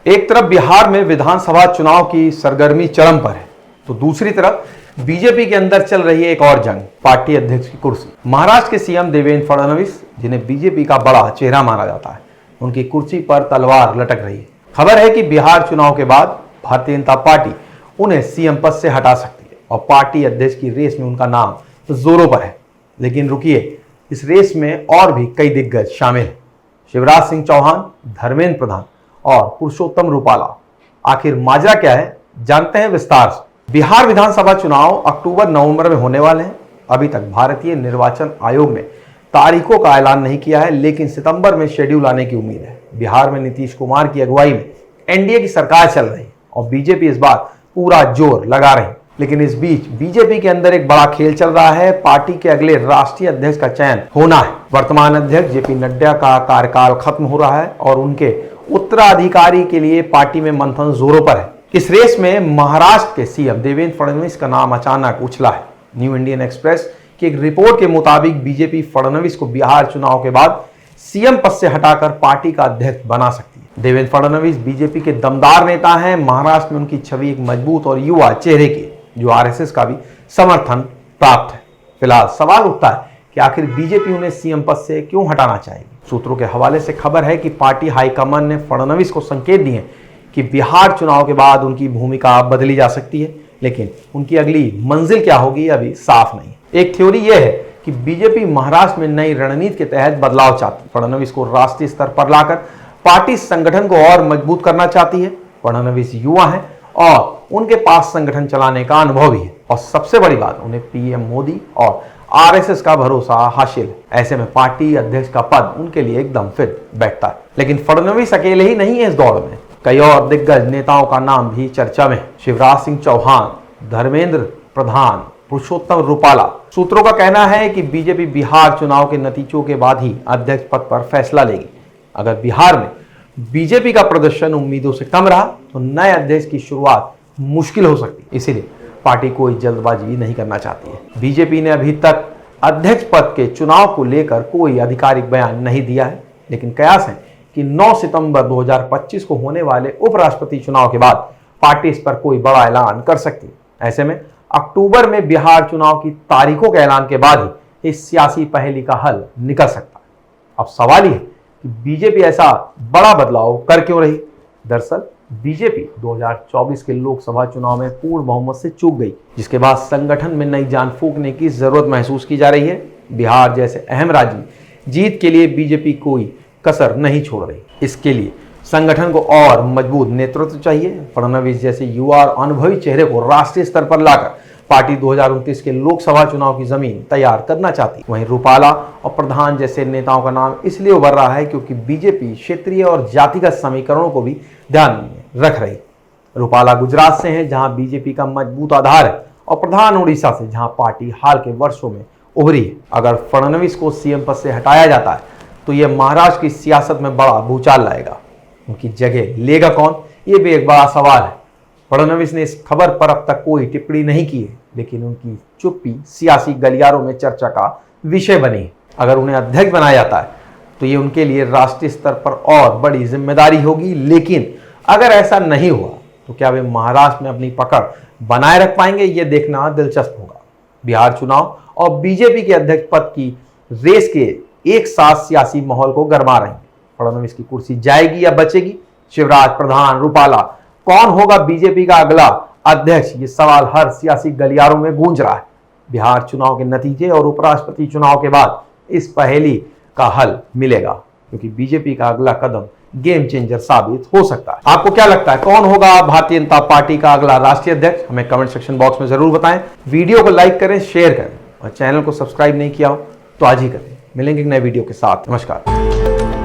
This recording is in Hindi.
एक तरफ बिहार में विधानसभा चुनाव की सरगर्मी चरम पर है, तो दूसरी तरफ बीजेपी के अंदर चल रही है एक और जंग, पार्टी अध्यक्ष की कुर्सी। महाराष्ट्र के सीएम देवेंद्र फडणवीस, जिन्हें बीजेपी का बड़ा चेहरा माना जाता है, उनकी कुर्सी पर तलवार लटक रही है। खबर है कि बिहार चुनाव के बाद भारतीय जनता पार्टी उन्हें सीएम पद से हटा सकती है और पार्टी अध्यक्ष की रेस में उनका नाम जोरों पर है। लेकिन रुकिए, इस रेस में और भी कई दिग्गज शामिल हैं। शिवराज सिंह चौहान, धर्मेंद्र प्रधान और पुरुषोत्तम रूपाला। आखिर माजरा क्या है, जानते हैं विस्तार से। बिहार विधानसभा चुनाव अक्टूबर-नवंबर में होने वाले हैं। अभी तक भारतीय निर्वाचन आयोग ने तारीखों का ऐलान नहीं किया है, लेकिन सितंबर में शेड्यूल आने की उम्मीद है। बिहार में नीतीश कुमार की अगुवाई में एनडीए की सरकार चल रही है और बीजेपी इस बार पूरा जोर लगा रही है। लेकिन इस बीच बीजेपी के अंदर एक बड़ा खेल चल रहा है। पार्टी के अगले राष्ट्रीय अध्यक्ष का चयन होना है। वर्तमान अध्यक्ष जेपी नड्डा का कार्यकाल खत्म हो रहा है और उनके उत्तराधिकारी के लिए पार्टी में मंथन जोरों पर है। इस रेस में महाराष्ट्र के सीएम देवेंद्र फडणवीस का नाम अचानक उछला है। न्यू इंडियन एक्सप्रेस की एक रिपोर्ट के मुताबिक बीजेपी फडणवीस को बिहार चुनाव के बाद सीएम पद से हटाकर पार्टी का अध्यक्ष बना सकती है। देवेंद्र फडणवीस बीजेपी के दमदार नेता हैं। महाराष्ट्र में उनकी छवि एक मजबूत और युवा चेहरे की, जो आरएसएस का भी समर्थन प्राप्त है। फिलहाल सवाल उठता है कि आखिर बीजेपी उन्हें सीएम पद से क्यों हटाना चाहेगी। सूत्रों के हवाले से खबर है कि पार्टी हाईकमान ने फडणवीस को संकेत दिए कि बिहार चुनाव के बाद उनकी भूमिका बदली जा सकती है, लेकिन उनकी अगली मंजिल क्या होगी अभी साफ नहीं। एक थ्योरी यह है कि बीजेपी महाराष्ट्र में नई रणनीति के तहत बदलाव चाहती है। फडणवीस को राष्ट्रीय स्तर पर लाकर पार्टी संगठन को और मजबूत करना चाहती है। फडणवीस युवा है और उनके पास संगठन चलाने का अनुभव भी है और सबसे बड़ी बात, उन्हें पीएम मोदी और आरएसएस का भरोसा हासिल है। ऐसे में पार्टी अध्यक्ष का पद उनके लिए एकदम फिट बैठता है। लेकिन फडणवीस अकेले ही नहीं है इस दौड़ में। कई और दिग्गज नेताओं का नाम भी चर्चा में है। शिवराज सिंह चौहान, धर्मेंद्र प्रधान, पुरुषोत्तम रूपाला। सूत्रों का कहना है कि बीजेपी बिहार चुनाव के नतीजों के बाद ही अध्यक्ष पद पर फैसला लेगी। अगर बिहार में बीजेपी का प्रदर्शन उम्मीदों से कम रहा तो नए अध्यक्ष की शुरुआत मुश्किल हो सकती है। इसीलिए पार्टी कोई जल्दबाजी नहीं करना चाहती है। बीजेपी ने अभी तक अध्यक्ष पद के चुनाव को लेकर कोई आधिकारिक बयान नहीं दिया है, लेकिन कयास है कि 9 सितंबर 2025 को होने वाले उपराष्ट्रपति चुनाव के बाद पार्टी इस पर कोई बड़ा ऐलान कर सकती है। ऐसे में अक्टूबर में बिहार चुनाव की तारीखों के ऐलान के बाद ही इस सियासी पहेली का हल निकल सकता है। अब सवाल यह कि बीजेपी ऐसा बड़ा बदलाव कर क्यों रही। दरअसल बीजेपी 2024 के लोकसभा चुनाव में पूर्ण बहुमत से चूक गई, जिसके बाद संगठन में नई जान फूंकने की जरूरत महसूस की जा रही है। बिहार जैसे अहम राज्य में जीत के लिए बीजेपी कोई कसर नहीं छोड़ रही। इसके लिए संगठन को और मजबूत नेतृत्व चाहिए। फडणवीस जैसे युवा और अनुभवी चेहरे को राष्ट्रीय स्तर पर लाकर पार्टी 2029 के लोकसभा चुनाव की जमीन तैयार करना चाहती है। वहीं रूपाला और प्रधान जैसे नेताओं का नाम इसलिए उभर रहा है क्योंकि बीजेपी क्षेत्रीय और जातिगत समीकरणों को भी ध्यान में रख रही। रूपाला गुजरात से हैं, जहां बीजेपी का मजबूत आधार है, और प्रधान उड़ीसा से, जहां पार्टी हाल के वर्षों में उभरी है। अगर फडणवीस को सीएम पद से हटाया जाता है तो यह महाराष्ट्र की सियासत में बड़ा भूचाल लाएगा। उनकी जगह लेगा कौन, यह भी एक बड़ा सवाल है। फडणवीस ने इस खबर पर अब तक कोई टिप्पणी नहीं की है, लेकिन उनकी चुप्पी सियासी गलियारों में चर्चा का विषय बनी है। अगर उन्हें अध्यक्ष बनाया जाता है तो ये उनके लिए राष्ट्रीय स्तर पर और बड़ी जिम्मेदारी होगी। लेकिन अगर ऐसा नहीं हुआ तो क्या वे महाराष्ट्र में अपनी पकड़ बनाए रख पाएंगे, ये देखना दिलचस्प होगा। बिहार चुनाव और बीजेपी के अध्यक्ष पद की रेस के एक साथ सियासी माहौल को गरमा रहे हैं। फडणवीस की कुर्सी जाएगी या बचेगी? शिवराज, प्रधान, रूपाला, कौन होगा बीजेपी का अगला अध्यक्ष? ये सवाल हर सियासी गलियारों में गूंज रहा है। बिहार चुनाव के नतीजे और उपराष्ट्रपति चुनाव के बाद इस पहेली का हल मिलेगा, क्योंकि बीजेपी का अगला कदम गेम चेंजर साबित हो सकता है। आपको क्या लगता है, कौन होगा भारतीय जनता पार्टी का अगला राष्ट्रीय अध्यक्ष? हमें कमेंट सेक्शन बॉक्स में जरूर बताएं। वीडियो को लाइक करें, शेयर करें और चैनल को सब्सक्राइब नहीं किया हो तो आज ही करें। मिलेंगे एक नए वीडियो के साथ। नमस्कार।